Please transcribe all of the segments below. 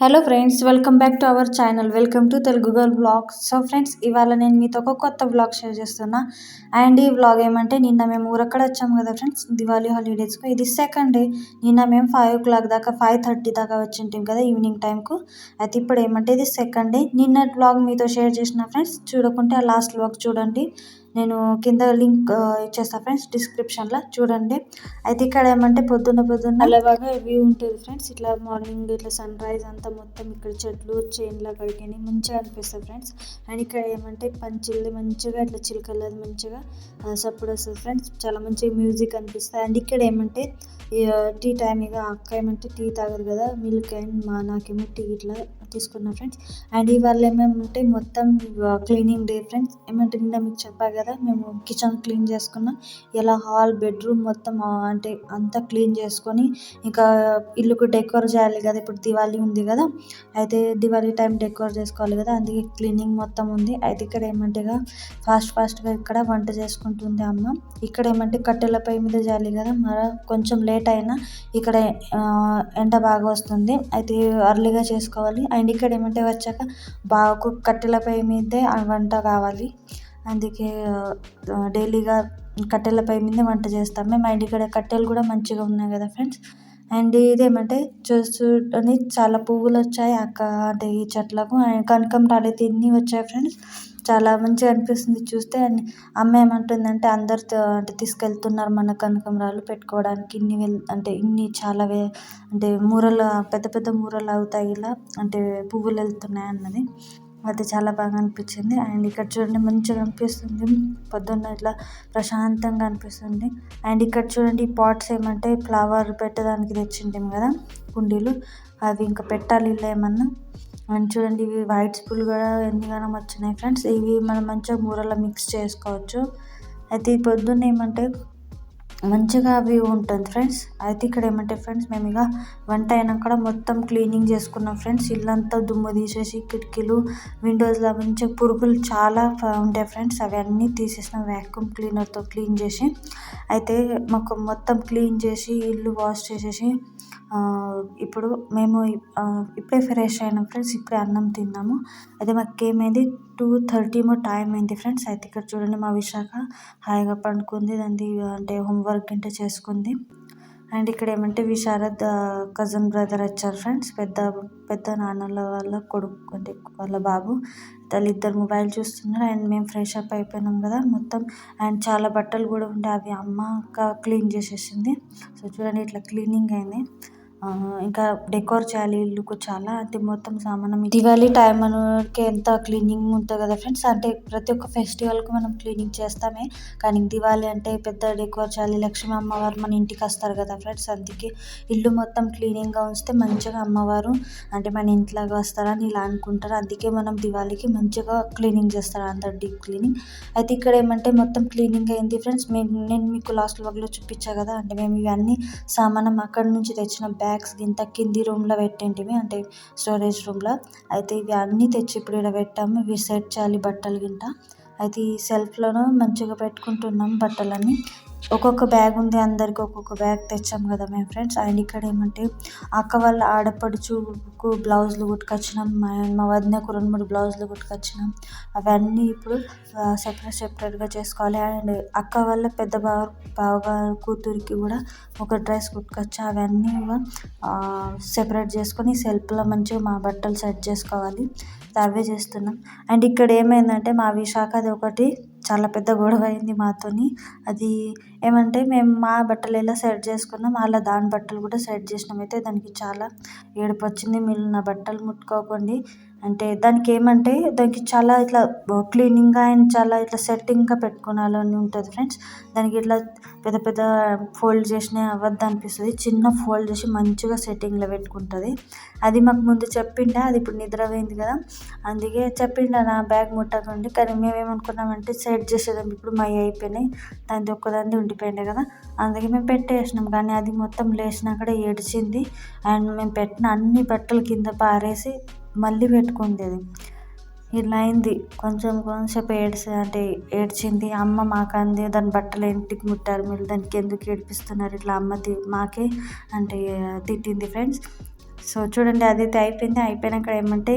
Hello friends, welcome back to our channel. Welcome to Telugu girl vlogs. So friends, ఇవాళ నేను మీతో ఒక కొత్త వ్లాగ్ షేర్ చేస్తున్నా. అండ్ ఈ వ్లాగ్ ఏమంటే, నిన్న మేము ఊరక్కడ వచ్చాము కదా ఫ్రెండ్స్, దివాళీ హాలిడేస్కు. ఇది సెకండ్ డే. నిన్న మేము 5 o'clock దాకా 5:30 దాకా వచ్చింటాం కదా ఈవినింగ్ టైంకు. అయితే ఇప్పుడు ఏమంటే ఇది సెకండ్ డే. నిన్న వ్లాగ్ మీతో షేర్ చేసిన ఫ్రెండ్స్, చూడకుంటే ఆ లాస్ట్ వ్లాగ్ చూడండి. నేను కింద లింక్ ఇచ్చేస్తాను ఫ్రెండ్స్, డిస్క్రిప్షన్లో చూడండి. అయితే ఇక్కడ ఏమంటే పొద్దున్న అలాగా వ్యూ ఉంటుంది ఫ్రెండ్స్. ఇట్లా మార్నింగ్ ఇట్లా సన్ రైజ్ అంతా మొత్తం ఇక్కడ చెట్లు చేన్ల కడికి మంచిగా అనిపిస్తుంది ఫ్రెండ్స్. అండ్ ఇక్కడ ఏమంటే పంచిల్లి మంచిగా ఇట్లా చిలకలది మంచిగా సప్పుడు వస్తుంది ఫ్రెండ్స్. చాలా మంచిగా మ్యూజిక్ అనిపిస్తుంది. అండ్ ఇక్కడ ఏమంటే టీ టైం, ఇక అక్క ఏమంటే టీ తాగదు కదా, మిల్క్ అండ్ నాకేమో టీ ఇట్లా తీసుకున్నా ఫ్రెండ్స్. అండ్ ఇవాళ ఏమేమంటే మొత్తం క్లీనింగ్ డే ఫ్రెండ్స్. ఏమంటే నిన్న మీకు చెప్పా కదా, మేము కిచెన్ క్లీన్ చేసుకున్నాం. ఇలా హాల్ బెడ్రూమ్ మొత్తం అంటే అంతా క్లీన్ చేసుకొని, ఇంకా ఇల్లుకు డెకోర్ చేయాలి కదా, ఇప్పుడు దివాళీ ఉంది కదా. అయితే దివాళీ టైం డెకోర్ చేసుకోవాలి కదా, అందుకే క్లీనింగ్ మొత్తం ఉంది. అయితే ఇక్కడ ఏమంటే ఫాస్ట్గా ఇక్కడ వంట చేసుకుంటుంది అమ్మ. ఇక్కడ ఏమంటే కట్టెల పొయ్యి మీద చేయాలి కదా, మరి కొంచెం లేట్ అయినా ఇక్కడ ఎండ బాగా వస్తుంది. అయితే అర్లీగా చేసుకోవాలి. అండ్ ఇక్కడ ఏమంటే వచ్చాక బాగా కట్టెల పొయ్యి మీదే వంట కావాలి. అందుకే డైలీగా కట్టెల పొయ్యి మీదే వంట చేస్తాం మేము. అండ్ ఇక్కడ కట్టెలు కూడా మంచిగా ఉన్నాయి కదా ఫ్రెండ్స్. అండ్ ఇదేమంటే చూడని చాలా పువ్వులు వచ్చాయి అక్క అంటే ఈ చెట్లకు. అండ్ కనకాంబరాలు అయితే ఇన్ని వచ్చాయి ఫ్రెండ్స్. చాలా మంచిగా అనిపిస్తుంది చూస్తే. అండ్ అమ్మ ఏమంటుందంటే అందరితో అంటే తీసుకెళ్తున్నారు మన కనకాంబరాలు పెట్టుకోవడానికి, అంటే ఇన్ని చాలా అంటే మూరలు పెద్ద పెద్ద మూరలు అవుతాయి ఇలా, అంటే పువ్వులు వెళ్తున్నాయి అన్నది. అది చాలా బాగా అనిపించింది. అండ్ ఇక్కడ చూడండి మంచిగా అనిపిస్తుంది, పొద్దున్న ఇట్లా ప్రశాంతంగా అనిపిస్తుంది. అండ్ ఇక్కడ చూడండి ఈ పాట్స్ ఏమంటే ఫ్లవర్ పెట్టడానికి తెచ్చింటాం కదా కుండీలు, అవి ఇంకా పెట్టాలి ఇలా ఏమన్నా. అండ్ చూడండి ఇవి వైట్ పూలు కూడా ఎన్నిగానో వచ్చినాయి ఫ్రెండ్స్. ఇవి మనం మంచిగా మూరలో మిక్స్ చేసుకోవచ్చు. అయితే ఈ పొద్దున్న ఏమంటే మంచిగా వ్యూ ఉంటుంది ఫ్రెండ్స్. అయితే ఇక్కడ ఏమంటే ఫ్రెండ్స్, మేము ఇక వంట అయినాక మొత్తం క్లీనింగ్ చేసుకున్నాం ఫ్రెండ్స్. ఇల్లంతా దుమ్ము తీసేసి కిటికీలు విండోస్లో మంచిగా పురుగులు చాలా ఉంటాయి ఫ్రెండ్స్, అవన్నీ తీసేసినాం వ్యాక్యూమ్ క్లీనర్తో క్లీన్ చేసి. అయితే మాకు మొత్తం క్లీన్ చేసి ఇల్లు వాష్ చేసేసి ఇప్పుడు మేము ఇప్పుడే ఫ్రెష్ అయినాం ఫ్రెండ్స్. ఇప్పుడే అన్నం తిన్నాము. అయితే మాకు ఏమైంది 2:30 టైం అయింది ఫ్రెండ్స్. అయితే ఇక్కడ చూడండి మా విశాఖ హాయిగా పండుకుంది, దాన్ని అంటే హోంవర్క్ అంటే చేసుకుంది. అండ్ ఇక్కడ ఏమంటే విశారద్ కజిన్ బ్రదర్ వచ్చారు ఫ్రెండ్స్, పెద్ద నాన్నల వాళ్ళ కొడుకు అంటే వాళ్ళ బాబు. వాళ్ళిద్దరు మొబైల్ చూస్తున్నారు. అండ్ మేము ఫ్రెష్ అప్ అయిపోయినాం కదా మొత్తం. అండ్ చాలా బట్టలు కూడా ఉండే, అవి అమ్మ క్లీన్ చేసేసింది. సో చూడండి ఇట్లా క్లీనింగ్ అయింది. ఇంకా డెకోర్ చేయాలి ఇల్లుకు చాలా, అంటే మొత్తం సామానం దివాళీ టైం మనకి ఎంత క్లీనింగ్ ఉంటుంది కదా ఫ్రెండ్స్. అంటే ప్రతి ఒక్క ఫెస్టివల్కు మనం క్లీనింగ్ చేస్తామే, కానీ దివాళీ అంటే పెద్ద డెకోర్ చేయాలి. లక్ష్మీ అమ్మవారు మన ఇంటికి వస్తారు కదా ఫ్రెండ్స్, అందుకే ఇల్లు మొత్తం క్లీనింగ్గా ఉంచితే మంచిగా అమ్మవారు అంటే మన ఇంట్లోకి వస్తారని ఇలా అనుకుంటారు. అందుకే మనం దివాళీకి మంచిగా క్లీనింగ్ చేస్తారు, అందరు డీప్ క్లీనింగ్. అయితే ఇక్కడ ఏమంటే మొత్తం క్లీనింగ్ అయింది ఫ్రెండ్స్. నేను మీకు లాస్ట్ వ్లాగ్లో చూపించా కదా, అంటే మేము ఇవన్నీ సామానం అక్కడ నుంచి తెచ్చిన బ్యాగ్స్ ఇంత కింది రూమ్లో పెట్టేంటివి, అంటే స్టోరేజ్ రూమ్లో. అయితే ఇవి అన్నీ తెచ్చి ఇప్పుడు ఇక్కడ పెట్టాము. ఇవి సెట్ చేయాలి బట్టలు గింట. అయితే ఈ సెల్ఫ్లోనూ మంచిగా పెట్టుకుంటున్నాం బట్టలన్నీ. ఒక్కొక్క బ్యాగ్ ఉంది, అందరికి ఒక్కొక్క బ్యాగ్ తెచ్చాం కదా మేము ఫ్రెండ్స్. అండ్ ఇక్కడ ఏమంటే అక్క వాళ్ళ ఆడపడుచుకు బ్లౌజులు కుట్టుకొచ్చినాం, మా వదినకు 2-3 బ్లౌజులు కుట్టుకొచ్చినాం. అవన్నీ ఇప్పుడు సెపరేట్గా చేసుకోవాలి. అండ్ అక్క వాళ్ళ పెద్ద బావగారు కూతురికి కూడా ఒక డ్రెస్ కుట్టుకొచ్చా, అవన్నీ సెపరేట్ చేసుకొని సెల్ఫ్లో మంచిగా మా బట్టలు సెట్ చేసుకోవాలి. అవే చేస్తున్నాం. అండ్ ఇక్కడ ఏమైందంటే మా విశాఖది ఒకటి చాలా పెద్ద గొడవ అయింది మాతోని. అది ఏమంటే మేము మా బట్టలు ఎలా సెట్ చేసుకున్నాం, అలా దాని బట్టలు కూడా సెట్ చేసినాం. అయితే దానికి చాలా ఏడుపు వచ్చింది, మీరు నా బట్టలు ముట్టుకోకండి అంటే. దానికి ఏమంటే దానికి చాలా ఇట్లా క్లీనింగ్గా అండ్ చాలా ఇట్లా సెట్టింగ్గా పెట్టుకోవాలని ఉంటుంది ఫ్రెండ్స్. దానికి ఇట్లా పెద్ద ఫోల్డ్ చేసినా అవ్వద్దు అనిపిస్తుంది, చిన్న ఫోల్డ్ చేసి మంచిగా సెట్టింగ్లో పెట్టుకుంటుంది. అది మాకు ముందు చెప్పిండే, అది ఇప్పుడు నిద్రపోయింది కదా, అందుకే చెప్పిండే నా బ్యాగ్ ముట్టకండి. కానీ మేమేమనుకున్నామంటే సెట్ చేసేదాం, ఇప్పుడు మా అయిపోయినాయి, దాని ఒక్కదాన్ని ఉండిపోయిండే కదా, అందుకే మేము పెట్టేసినాం. కానీ అది మొత్తం లేచినాక ఏడ్చింది. అండ్ మేము పెట్టిన అన్ని బట్టలు కింద పారేసి మళ్ళీ పెట్టుకుంది. అది ఇలా అయింది. కొంచెంసేపు ఏడ్చింది. అమ్మ మాకంది దాని బట్టలు ఇంటికి ముట్టారు, మీరు దానికి ఎందుకు ఏడిపిస్తున్నారు ఇట్లా, అమ్మ మాకే అంటే తిట్టింది ఫ్రెండ్స్. సో చూడండి అదైతే అయిపోయింది. అయిపోయినాక ఏమంటే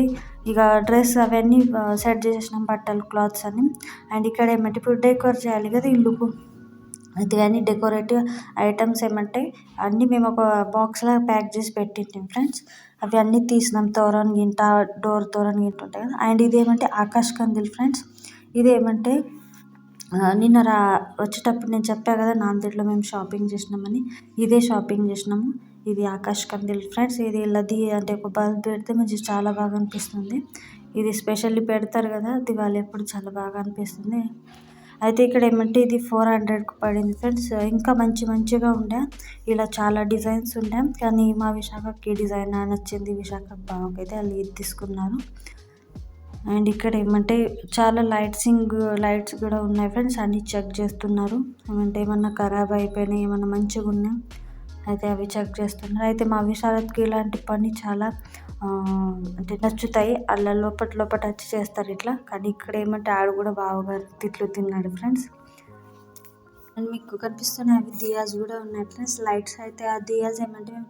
ఇక డ్రెస్ అవన్నీ సెట్ చేసేసినాం, బట్టలు క్లాత్స్ అన్ని. అండ్ ఇక్కడ ఏమంటే ఇప్పుడు డెకోర్ చేయాలి కదా ఇల్లుకు. అయితే అన్ని డెకరేటివ్ ఐటమ్స్ ఏమంటే అన్నీ మేము ఒక బాక్స్‌లా ప్యాక్ చేసి పెట్టింటిమి ఫ్రెండ్స్. అవి అన్నీ తీసినాం. తోరణ్ గింట, డోర్ తోరణ్ గింట ఉంటాయి కదా. అండ్ ఇదేమంటే ఆకాష్ కందీల్ ఫ్రెండ్స్. ఇదేమంటే నిన్న వచ్చేటప్పుడు నేను చెప్పా కదా నాందేడ్లో మేము షాపింగ్ చేసినామని. ఇదే షాపింగ్ చేసినాము. ఇది ఆకాష్ కందీల్ ఫ్రెండ్స్. ఇది ఇళ్ళది అంటే ఒక బల్బ్ పెడితే మంచి చాలా బాగా అనిపిస్తుంది. ఇది స్పెషల్లీ పెడతారు కదా దివాళీ అప్పుడు, చాలా బాగా అనిపిస్తుంది. అయితే ఇక్కడ ఏమంటే ఇది 400కి పడింది ఫ్రెండ్స్. ఇంకా మంచిగా ఉండే, ఇలా చాలా డిజైన్స్ ఉండే, కానీ మా విశాఖకి డిజైన్ నచ్చింది. విశాఖ బావకైతే వాళ్ళు ఇది తీసుకున్నారు. అండ్ ఇక్కడ ఏమంటే చాలా లైట్స్ కూడా ఉన్నాయి ఫ్రెండ్స్. అన్నీ చెక్ చేస్తున్నారు. ఏమంటే ఏమన్నా ఖరాబ్ అయిపోయినాయి, ఏమన్నా మంచిగా ఉన్నా అయితే అవి చెక్ చేస్తున్నారు. అయితే మా విశారద్కి ఇలాంటి పని చాలా అంటే నచ్చుతాయి. అలా లోపట వచ్చి చేస్తారు ఇట్లా. కానీ ఇక్కడ ఏమంటే ఆడు కూడా బాగా తిట్లు తిన్నాడు ఫ్రెండ్స్. అండ్ మీకు కనిపిస్తున్నాయి అవి దియాస్ కూడా ఉన్నాయి ఫ్రెండ్స్. లైట్స్ అయితే ఆ దియాస్ ఏమంటే మేము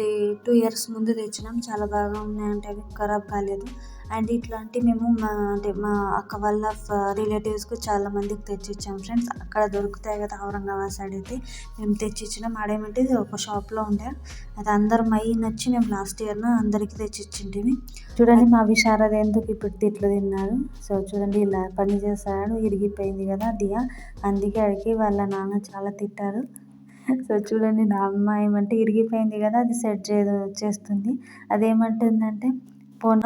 2 ఇయర్స్ ముందు తెచ్చినాం. చాలా బాగా ఉన్నాయంటే అవి ఖరాబ్ కాలేదు. అండ్ ఇట్లాంటి మేము మా అక్క వాళ్ళ రిలేటివ్స్కి చాలా మందికి తెచ్చిచ్చాం ఫ్రెండ్స్. అక్కడ దొరుకుతాయి కదా ఔరంగాబాద్ సైడ్ అయితే మేము తెచ్చిచ్చినాం. ఆడేమంటే ఒక షాప్లో ఉండే, అది అందరం నచ్చి మేము లాస్ట్ ఇయర్లో అందరికీ తెచ్చిచ్చింటివి. చూడండి మా విశారద ఎందుకు ఇప్పుడు తిట్లు తిన్నారు. సో చూడండి ఇలా పని చేస్తాడు, ఇరిగిపోయింది కదా దియా, అందుకే అడిగి వాళ్ళ నాన్న చాలా తిట్టారు. సో చూడండి నా అమ్మ ఏమంటే ఇరిగిపోయింది కదా అది సెట్ చేస్తుంది. అదేమంటుందంటే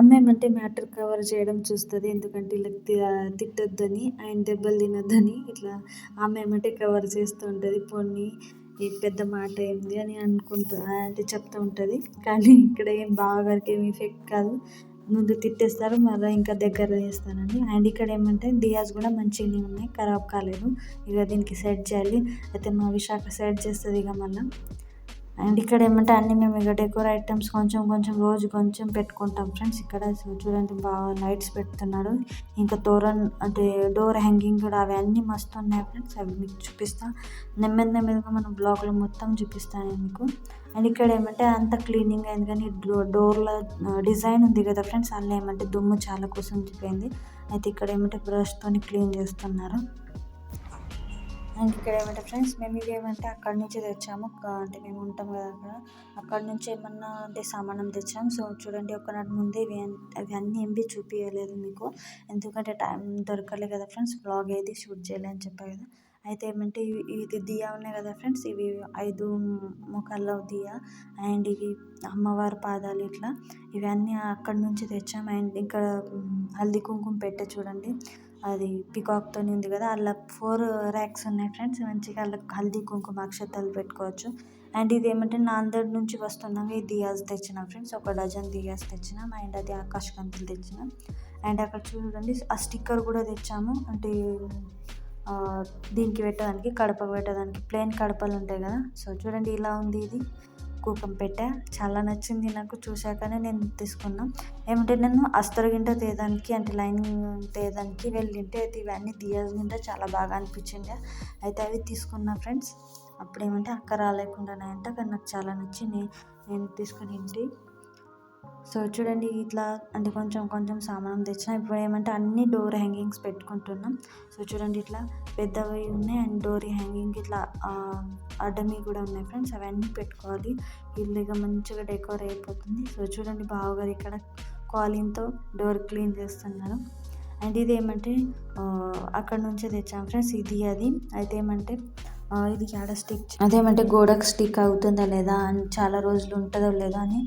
అమ్మ ఏమంటే మ్యాటర్ కవర్ చేయడం చూస్తుంది. ఎందుకంటే ఇలా తిట్టొద్దని, ఆయన దెబ్బలు తినొద్దని ఇట్లా ఆమె ఏమంటే కవర్ చేస్తూ ఉంటుంది. పోనీ ఈ పెద్ద మాట ఏంది అని అంటే చెప్తూ ఉంటుంది. కానీ ఇక్కడ ఏం బావగారికి ఏమి ఎఫెక్ట్ కాదు. ముందు తిట్టేస్తారు, మళ్ళీ ఇంకా దగ్గర చేస్తానండి. అండ్ ఇక్కడ ఏమంటే దియాస్ కూడా మంచిగానే ఉన్నాయి, ఖరాబ్ కాలేదు. ఇక దీనికి సెట్ చేయాలి. అయితే మా విశాఖ సెట్ చేస్తుంది ఇక మళ్ళీ. అండ్ ఇక్కడ ఏమంటే అన్నీ మేము ఇక డెకోర్ ఐటమ్స్ కొంచెం రోజు కొంచెం పెట్టుకుంటాం ఫ్రెండ్స్. ఇక్కడ చూడండి బాగా లైట్స్ పెడుతున్నాడు. ఇంకా తోరణ్ అంటే డోర్ హ్యాంగింగ్ కూడా అవి అన్నీ మస్తు ఉన్నాయి ఫ్రెండ్స్. అవి మీకు చూపిస్తా నెమ్మదిగా మన బ్లాగ్లో మొత్తం చూపిస్తాను మీకు. అండ్ ఇక్కడ ఏమంటే అంత క్లీనింగ్ అయింది, కానీ డోర్లో డిజైన్ ఉంది కదా ఫ్రెండ్స్, అందులో ఏమంటే దుమ్ము చాలా కుసించిపోయింది. అయితే ఇక్కడ ఏమంటే బ్రష్తో క్లీన్ చేస్తున్నారు. అండ్ ఇక్కడ ఏమంటే ఫ్రెండ్స్ మేము ఇవేమంటే అక్కడి నుంచి తెచ్చాము. అంటే మేము ఉంటాం కదా అక్కడ నుంచి ఏమన్నా అంటే సామానం తెచ్చాము. సో చూడండి ఒకనాటి ముందే అవి అన్నీ ఎంబి చూపించలేదు మీకు, ఎందుకంటే టైం దొరకలేదు కదా ఫ్రెండ్స్. బ్లాగ్ ఏది షూట్ చేయలే అని చెప్పా కదా. అయితే ఏమంటే ఇది దియా ఉన్నాయి కదా ఫ్రెండ్స్, ఇవి 5 ముఖాల్లో దియా. అండ్ ఇవి అమ్మవారి పాదాలు ఇట్లా, ఇవన్నీ అక్కడి నుంచి తెచ్చాము. అండ్ ఇంకా హల్దీ కుంకుమ పెట్టే చూడండి, అది పికాక్తో ఉంది కదా, అలా 4 ర్యాక్స్ ఉన్నాయి ఫ్రెండ్స్. మంచిగా అలా హల్దీ కుంకుమ అక్షతలు పెట్టుకోవచ్చు. అండ్ ఇది ఏమంటే నాందేడ్ నుంచి వస్తున్నాక ఈ దియాస్ తెచ్చినాం ఫ్రెండ్స్. 1 డజన్ దియాస్ తెచ్చినాం. అండ్ అది ఆకాష్ కంతులు తెచ్చినాం. అండ్ అక్కడ చూడండి ఆ స్టిక్కర్ కూడా తెచ్చాము. అంటే దీనికి పెట్టడానికి, కడపకు పెట్టడానికి ప్లెయిన్ కడపలు ఉంటాయి కదా. సో చూడండి ఇలా ఉంది ఇది కుంకుమ పెట్టా. చాలా నచ్చింది నాకు, చూశాకనే నేను తీసుకున్నాను. ఏమంటే నేను అస్తరు గింట తేయడానికి అంటే లైనింగ్ తేయడానికి వెళ్ళింటే అయితే ఇవన్నీ దియాస్ గింట చాలా బాగా అనిపించింది. అయితే అవి తీసుకున్నా ఫ్రెండ్స్. అప్పుడు ఏమంటే అక్క రాలేకుండానే అంట, కానీ నాకు చాలా నచ్చి నేను తీసుకుని ఇంటి. సో చూడండి ఇట్లా అంటే కొంచెం సామానం తెచ్చినా. ఇప్పుడు ఏమంటే అన్ని డోర్ హ్యాంగింగ్స్ పెట్టుకుంటున్నాం. సో చూడండి ఇట్లా పెద్దవి ఉన్నాయి. అండ్ డోర్ హ్యాంగింగ్ ఇట్లా అడ్డమి కూడా ఉన్నాయి ఫ్రెండ్స్. అవన్నీ పెట్టుకోవాలి. ఇల్లు ఇక మంచిగా డెకోర్ అయిపోతుంది. సో చూడండి బావగారు ఇక్కడ కాలిన్తో డోర్ క్లీన్ చేస్తున్నారు. అండ్ ఇది ఏమంటే అక్కడ నుంచే తెచ్చాం ఫ్రెండ్స్, ఇది అది. అయితే ఏమంటే ఇది ఆడ స్టిక్ అదేమంటే గోడకు స్టిక్ అవుతుందా లేదా అని, చాలా రోజులు ఉంటుందో లేదో అని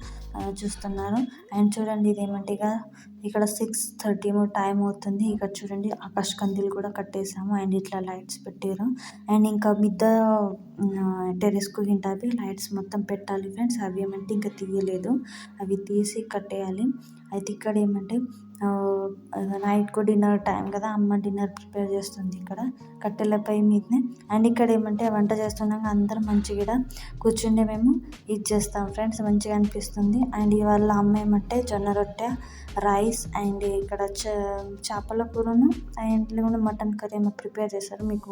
చూస్తున్నారు. అండ్ చూడండి ఇదేమంటే ఇక్కడ 6:30 టైం అవుతుంది. ఇక్కడ చూడండి ఆకాష్ కందీలు కూడా కట్టేసాము. అండ్ ఇట్లా లైట్స్ పెట్టారు. అండ్ ఇంకా టెరెస్కు గింట అవి లైట్స్ మొత్తం పెట్టాలి ఫ్రెండ్స్. అవి ఏమంటే ఇంకా తీయలేదు, అవి తీసి కట్టేయాలి. అయితే ఇక్కడ ఏమంటే నైట్కు డిన్నర్ టైం కదా, అమ్మ డిన్నర్ ప్రిపేర్ చేస్తుంది ఇక్కడ కట్టెల పొయ్యి మీదనే. అండ్ ఇక్కడ ఏమంటే వంట చేస్తున్నాక అందరం మంచిగా కూర్చుండే మేము ఇది చేస్తాం ఫ్రెండ్స్, మంచిగా అనిపిస్తుంది. అండ్ ఇవాళ అమ్మ ఏమంటే జొన్న రొట్టె, రైస్ అండ్ ఇక్కడ చేపల కూరను అండ్ లేకుండా మటన్ కర్రీ ఏమో ప్రిపేర్ చేస్తారు. మీకు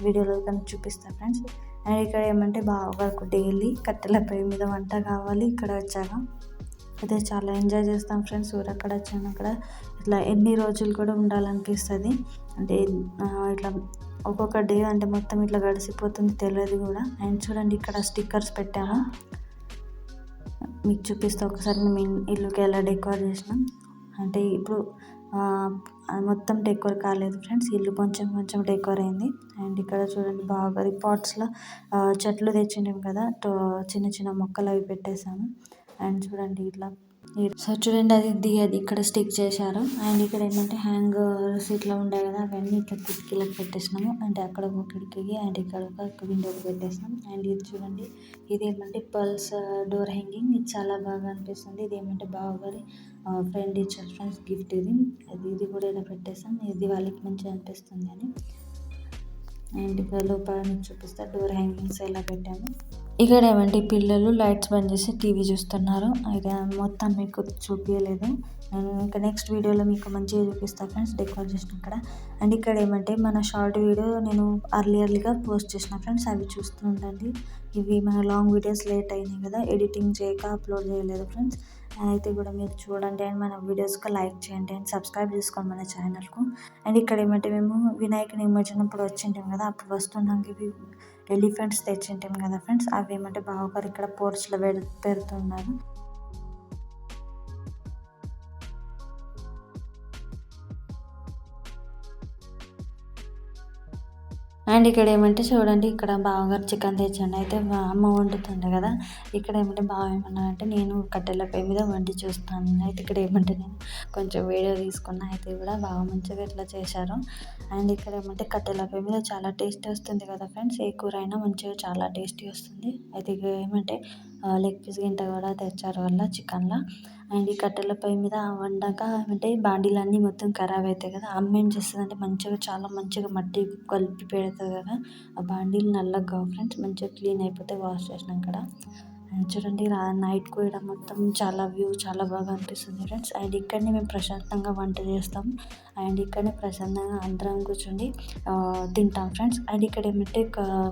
వీడియోలో కానీ చూపిస్తాను ఫ్రెండ్స్. అండ్ ఇక్కడ ఏమంటే బావగారికి డైలీ కట్టెల పొయ్యి మీద వంట కావాలి. ఇక్కడ వచ్చాక అయితే చాలా ఎంజాయ్ చేస్తాం ఫ్రెండ్స్. అక్కడ వచ్చాను అక్కడ ఇట్లా ఎన్ని రోజులు కూడా ఉండాలనిపిస్తుంది. అంటే ఇట్లా ఒక్కొక్క డే అంటే మొత్తం ఇట్లా గడిచిపోతుంది తెలియదు కూడా. అండ్ చూడండి ఇక్కడ స్టిక్కర్స్ పెట్టాము, మీకు చూపిస్తే ఒకసారి మేము ఇల్లుకి ఎలా డెకోర్ చేసినాం. అంటే ఇప్పుడు మొత్తం డెకోర్ కాలేదు ఫ్రెండ్స్, ఇల్లు కొంచెం కొంచెం డెకోర్ అయింది. అండ్ ఇక్కడ చూడండి బాగా పాట్స్లో చెట్లు తెచ్చిండాం కదా, చిన్న చిన్న మొక్కలు అవి పెట్టేసాము. అండ్ చూడండి ఇట్లా సో చూడండి అది ఇక్కడ స్టిక్ చేశారు. అండ్ ఇక్కడ ఏంటంటే హ్యాంగర్స్ ఇట్లా ఉండే కదా, అవన్నీ ఇట్లా కిటికీలకు పెట్టేసినాము. అంటే అక్కడ ఒక కిటికీకి అండ్ ఇక్కడ ఒక విండోకి పెట్టేసినాం. అండ్ ఇది చూడండి, ఇది ఏమంటే పర్ల్స్ డోర్ హ్యాంగింగ్, ఇది చాలా బాగా అనిపిస్తుంది. ఇది ఏమంటే బావగారి ఫ్రెండ్ ఇచ్చారు ఫ్రెండ్స్ గిఫ్ట్. ఇది కూడా ఇలా పెట్టేసాం, ఇది వాళ్ళకి మంచిగా అనిపిస్తుంది అని. అండ్ ఇక్కడ లోపల చూపిస్తే డోర్ హ్యాంగింగ్స్ ఎలా పెట్టాము. ఇక్కడ ఏమంటే పిల్లలు లైట్స్ బంద్ చేసి టీవీ చూస్తున్నారు. అయితే మొత్తం మీకు చూపించలేదు, నేను ఇంకా నెక్స్ట్ వీడియోలో మీకు మంచిగా చూపిస్తాను ఫ్రెండ్స్ డెకోర్ చేసిన అక్కడ. అండ్ ఇక్కడ ఏమంటే మన షార్ట్ వీడియో నేను అర్లీగా పోస్ట్ చేసిన ఫ్రెండ్స్, అవి చూస్తూ ఉండండి. ఇవి మన లాంగ్ వీడియోస్ లేట్ అయినాయి కదా, ఎడిటింగ్ చేయక అప్లోడ్ చేయలేదు ఫ్రెండ్స్. అయితే కూడా మీరు చూడండి అండ్ మన వీడియోస్కి లైక్ చేయండి అండ్ సబ్స్క్రైబ్ చేసుకోండి మన ఛానల్కు. అండ్ ఇక్కడ ఏమంటే మేము వినాయక నిమజ్జనం అప్పుడు వచ్చింటాం కదా, అప్పుడు వస్తున్నాక ఇవి ఎలిఫెంట్స్ తెచ్చింటాం కదా ఫ్రెండ్స్, అవి ఏమంటే బావగారు ఇక్కడ పోర్చ్లో పెడుతున్నారు. అండ్ ఇక్కడ ఏమంటే చూడండి, ఇక్కడ బావగారు చికెన్ తెచ్చండి. అయితే అమ్మ వండుతుండే కదా, ఇక్కడ ఏమంటే బావ ఏమన్నారంటే నేను కట్టెల పొయ్యి మీద వండి చూస్తాను. అయితే ఇక్కడ ఏమంటే నేను కొంచెం వీడియో తీసుకున్నా. అయితే కూడా బాగా మంచిగా ఇట్లా చేశారు. అండ్ ఇక్కడ ఏమంటే కట్టెల పొయ్యి మీద చాలా టేస్టీ వస్తుంది కదా ఫ్రెండ్స్, ఏ కూర అయినా మంచిగా చాలా టేస్టీ వస్తుంది. అయితే ఇక ఏమంటే లెగ్ పీస్ గింట కూడా తెచ్చారు వాళ్ళ చికెన్లో. అండ్ ఈ కట్టెల పొయ్యి మీద వండాక అంటే బాండీలన్నీ మొత్తం ఖరాబ్ అవుతాయి కదా, అమ్మ ఏం చేస్తుందంటే మంచిగా చాలా మంచిగా మట్టి కలిపి పెడుతుంది కదా, ఆ బాండీలు నల్లగా కావు ఫ్రెండ్స్, మంచిగా క్లీన్ అయిపోతాయి వాష్ చేసినాక కూడా. చూడండి నైట్ కూడా మొత్తం చాలా వ్యూ చాలా బాగా అనిపిస్తుంది ఫ్రెండ్స్. అండ్ ఇక్కడనే మేము ప్రశాంతంగా వంట చేస్తాం. అండ్ ఇక్కడనే ప్రశాంతంగా అందరం కూర్చొని తింటాం ఫ్రెండ్స్. అండ్ ఇక్కడ ఏమంటే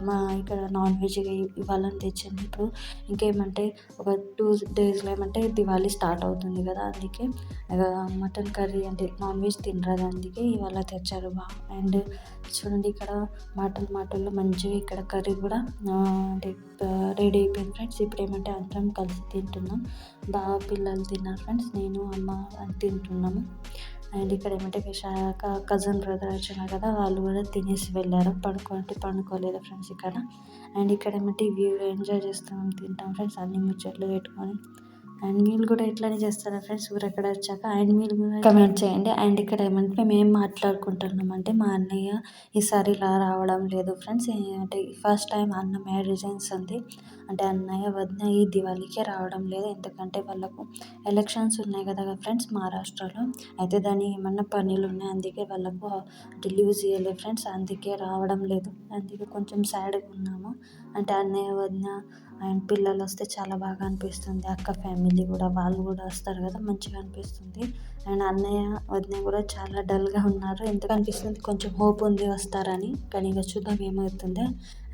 మా ఇక్కడ నాన్ వెజ్ ఇవ్వాలని తెచ్చింది. ఇప్పుడు ఇంకేమంటే ఒక 2 డేస్లో ఏమంటే దివాళీ స్టార్ట్ అవుతుంది కదా, అందుకే మటన్ కర్రీ అంటే నాన్ వెజ్ తినరాదు, అందుకే ఇవాళ తెచ్చారు బాగా. అండ్ చూడండి ఇక్కడ మాటల్లో మంచిగా ఇక్కడ కర్రీ కూడా అంటే రెడీ అయిపోయింది ఫ్రెండ్స్. ఇప్పుడు ఏమంటే అందరం కలిసి తింటున్నాం, బాగా పిల్లలు తిన్నారు ఫ్రెండ్స్, నేను అమ్మ తింటున్నాము. అండ్ ఇక్కడ ఏమంటే విశాఖ కజిన్ బ్రదర్ వచ్చినారు కదా, వాళ్ళు కూడా తినేసి వెళ్ళారు, పండుకోలేదు ఫ్రెండ్స్ ఇక్కడ. అండ్ ఇక్కడ ఏమంటే వ్యూ ఎంజాయ్ చేస్తాం తింటాం ఫ్రెండ్స్, అన్ని ముచ్చట్లు పెట్టుకొని. అండ్ మీరు కూడా ఇట్లానే చేస్తారా ఫ్రెండ్స్ ఊరక్కడ వచ్చాక? అండ్ మీరు కూడా కమెంట్ చేయండి. అండ్ ఇక్కడ ఏమంటే మేము ఏం మాట్లాడుకుంటున్నాం అంటే మా అన్నయ్య ఈసారి ఇలా రావడం లేదు ఫ్రెండ్స్, అంటే ఫస్ట్ టైం అన్న మ్యారేజెన్స్ ఉంది, అంటే అన్నయ్య వదిన ఈ దివాళీకే రావడం లేదు, ఎందుకంటే వాళ్ళకు ఎలక్షన్స్ ఉన్నాయి కదా ఫ్రెండ్స్ మహారాష్ట్రలో. అయితే దాని ఏమన్నా పనులు ఉన్నాయి, అందుకే వాళ్ళకు అంటే లీవ్స్ ఇవ్వలేదు ఫ్రెండ్స్, అందుకే రావడం లేదు. అందుకే కొంచెం సాడ్గా ఉన్నాము. అంటే అన్నయ్య వదిన అండ్ పిల్లలు వస్తే చాలా బాగా అనిపిస్తుంది, అక్క ఫ్యామిలీ కూడా వాళ్ళు కూడా వస్తారు కదా, మంచిగా అనిపిస్తుంది. అండ్ అన్నయ్య వదిన కూడా చాలా డల్గా ఉన్నారు, ఎందుకు అనిపిస్తుంది కొంచెం హోప్ ఉంది వస్తారని, కానీ ఇక చూద్దాం ఏమవుతుందో.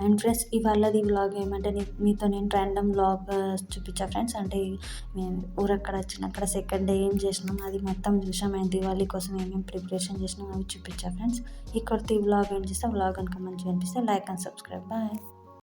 అండ్ ఫ్రెండ్స్ ఇవాళది వ్లాగ్ ఏమంటే మీతో నేను ర్యాండమ్ వ్లాగ్ చూపించా ఫ్రెండ్స్, అంటే మేము ఊరక్కడ వచ్చినక్కడ సెకండ్ డే ఏం చేసినాం అది మొత్తం చూసాం. అండ్ దివాళీ కోసం ఏమేమి ప్రిపరేషన్ చేసినాం అవి చూపించా ఫ్రెండ్స్. ఈ కొత్త వ్లాగ్ ఏం చేస్తే వ్లాగ్ కనుక మంచిగా అనిపిస్తే లైక్ అండ్ సబ్స్క్రైబ్. బాయ్.